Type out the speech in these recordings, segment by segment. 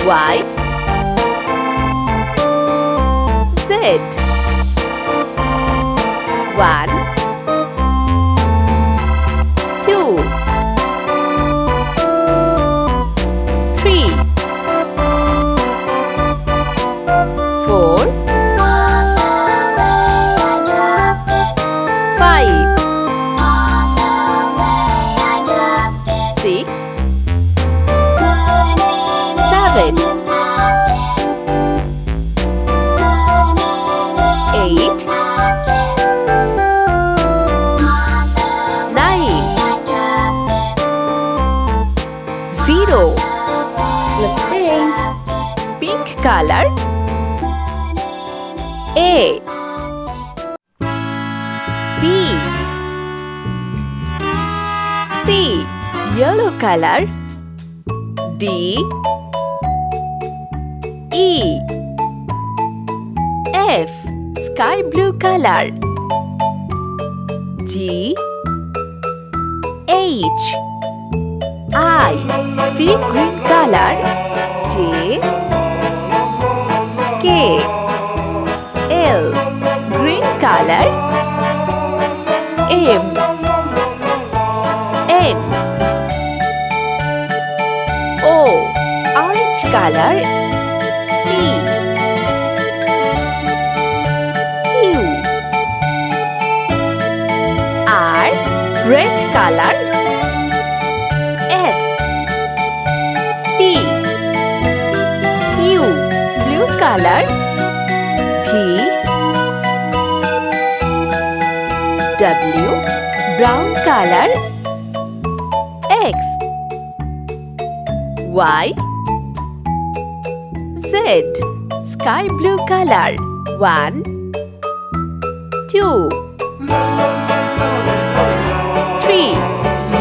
Y Z 1 2 3 4 5 6 7 8 9 0 Let's paint. Pink color A B C Yellow color D E F Sky blue color G H I sea green color J K L green color M N O orange color P Q R red color S T U blue color V W brown color X Y Z sky blue color 1 2 3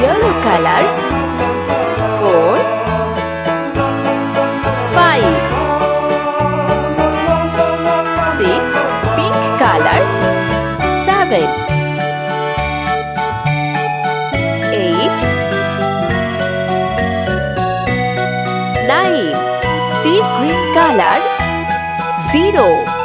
yellow color 4 5 6 pink color 7 8 9 sea green color 0